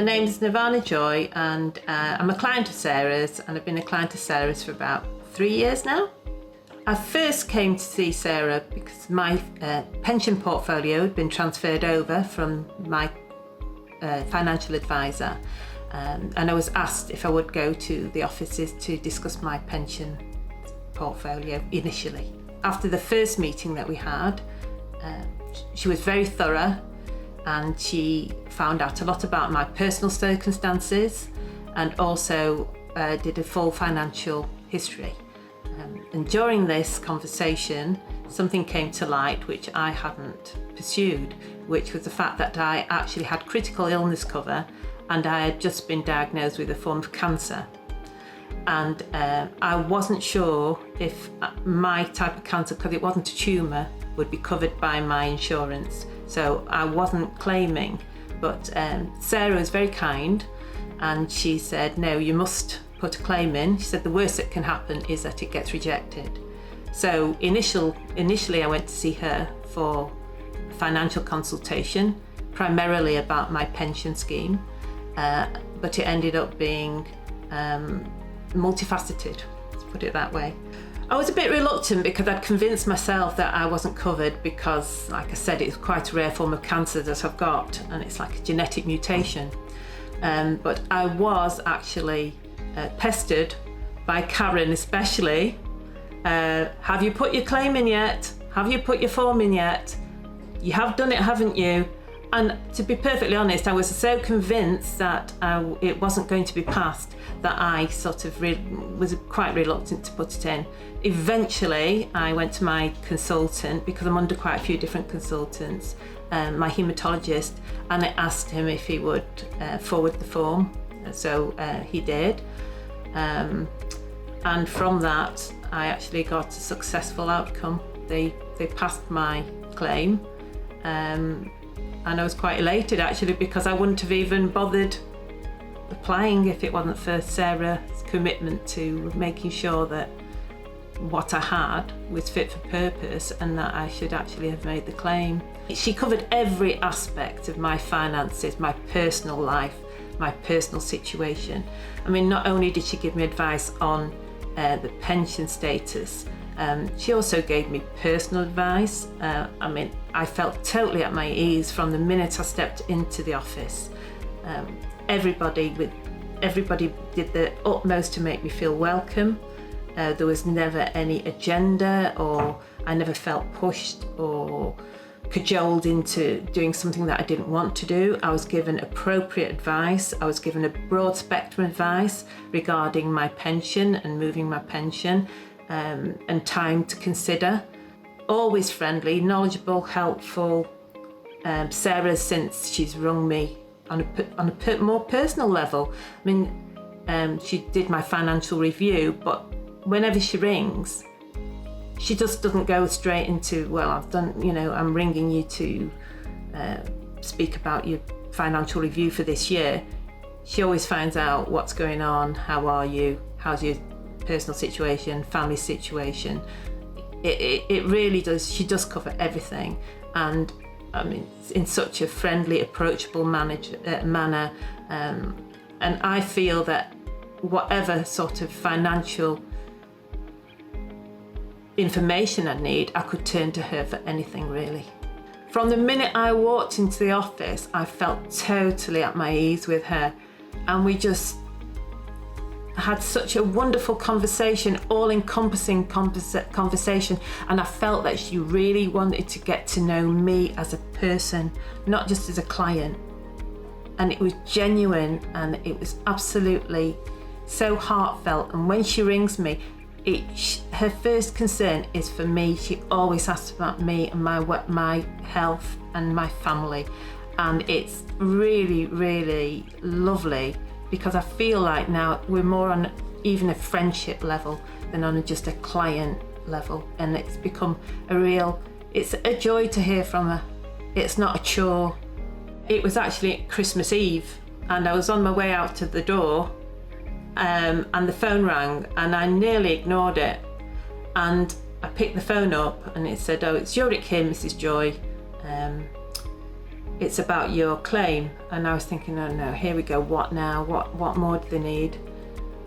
My name's Nirvana Joy, and I'm a client of Sarah's, and I've been a client of Sarah's for about 3 years now. I first came to see Sarah because my pension portfolio had been transferred over from my financial advisor, and I was asked if I would go to the offices to discuss my pension portfolio initially. After the first meeting that we had, she was very thorough, and she found out a lot about my personal circumstances and also did a full financial history. And during this conversation, something came to light which I hadn't pursued, which was the fact that I actually had critical illness cover and I had just been diagnosed with a form of cancer. And I wasn't sure if my type of cancer, because it wasn't a tumour, would be covered by my insurance. So I wasn't claiming, but Sarah was very kind and she said, no, you must put a claim in. She said the worst that can happen is that it gets rejected. So initially I went to see her for a financial consultation, primarily about my pension scheme, but it ended up being multifaceted, let's put it that way. I was a bit reluctant because I'd convinced myself that I wasn't covered because, like I said, it's quite a rare form of cancer that I've got and it's like a genetic mutation. But I was actually pestered by Karen especially. Have you put your claim in yet? Have you put your form in yet? You have done it, haven't you? And to be perfectly honest, I was so convinced that it wasn't going to be passed that I sort of was quite reluctant to put it in. Eventually, I went to my consultant, because I'm under quite a few different consultants, my haematologist, and I asked him if he would forward the form. So he did. And from that, I actually got a successful outcome. They passed my claim. And I was quite elated actually, because I wouldn't have even bothered applying if it wasn't for Sarah's commitment to making sure that what I had was fit for purpose and that I should actually have made the claim. She covered every aspect of my finances, my personal life, my personal situation. I mean, not only did she give me advice on the pension status, she also gave me personal advice. I mean, I felt totally at my ease from the minute I stepped into the office. Everybody did their utmost to make me feel welcome. There was never any agenda, or I never felt pushed or cajoled into doing something that I didn't want to do. I was given appropriate advice. I was given a broad spectrum advice regarding my pension and moving my pension. And time to consider. Always friendly, knowledgeable, helpful. Sarah, since she's rung me on a more personal level. I mean, she did my financial review, but whenever she rings, she just doesn't go straight into, well, I'm ringing you to speak about your financial review for this year. She always finds out what's going on, how are you, how's your personal situation, family situation. It really does. She does cover everything, and I mean, in such a friendly, approachable manner. And I feel that whatever sort of financial information I need, I could turn to her for anything really. From the minute I walked into the office, I felt totally at my ease with her, and we just had such a wonderful conversation, all-encompassing conversation, and I felt that she really wanted to get to know me as a person, not just as a client. And it was genuine, and it was absolutely so heartfelt. And when she rings me, her first concern is for me. She always asks about me and my health and my family, and it's really, really lovely, because I feel like now we're more on even a friendship level than on just a client level, and it's become it's a joy to hear from her. It's not a chore. It was actually Christmas Eve, and I was on my way out to the door, and the phone rang, and I nearly ignored it, and I picked the phone up and it said, "Oh, it's Yorick here, Mrs. Joy. it's about your claim. And I was thinking, oh no, here we go, what now? What more do they need?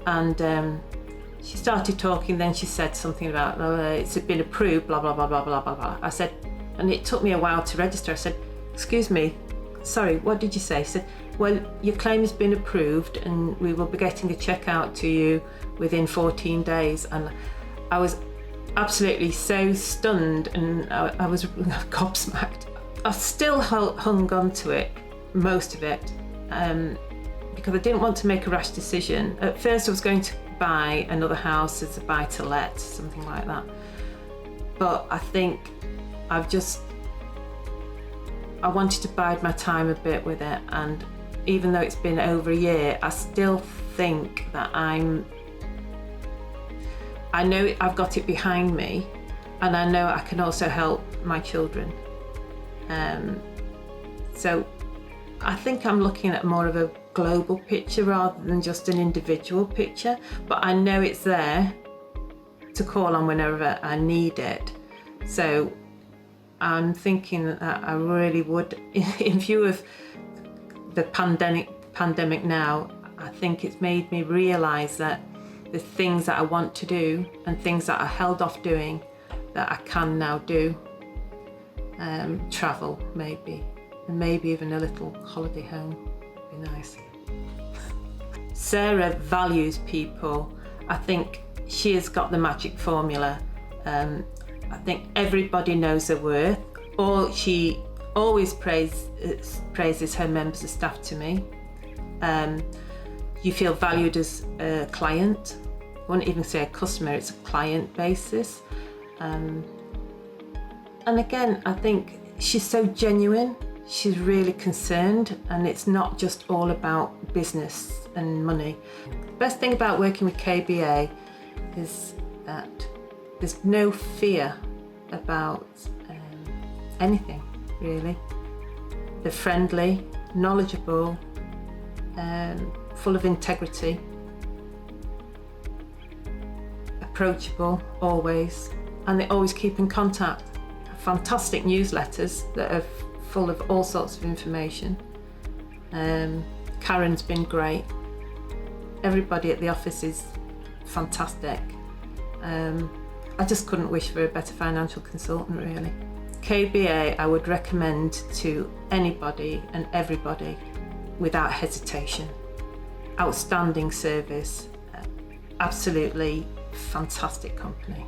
And she started talking, then she said something about, it's been approved, blah, blah, blah, blah, blah, blah, blah. I said, and it took me a while to register. I said, excuse me, sorry, what did you say? She said, well, your claim has been approved and we will be getting a check out to you within 14 days. And I was absolutely so stunned, and I was gobsmacked. I still hung on to it, most of it, because I didn't want to make a rash decision. At first I was going to buy another house as a buy-to-let, something like that. But I think I wanted to bide my time a bit with it, and even though it's been over a year, I still think that I know I've got it behind me, and I know I can also help my children. So I think I'm looking at more of a global picture rather than just an individual picture, but I know it's there to call on whenever I need it. So I'm thinking that I really would, in view of the pandemic now, I think it's made me realise that the things that I want to do and things that I held off doing that I can now do. Travel maybe, and maybe even a little holiday home would be nice. Sarah values people. I think she has got the magic formula. I think everybody knows her worth. She always praises her members of staff to me. You feel valued as a client. I wouldn't even say a customer, it's a client basis. And again, I think she's so genuine. She's really concerned, and it's not just all about business and money. The best thing about working with KBA is that there's no fear about anything, really. They're friendly, knowledgeable, full of integrity, approachable always, and they always keep in contact. Fantastic newsletters that are full of all sorts of information. Karen's been great. Everybody at the office is fantastic. I just couldn't wish for a better financial consultant, really. KBA I would recommend to anybody and everybody without hesitation. Outstanding service, absolutely fantastic company.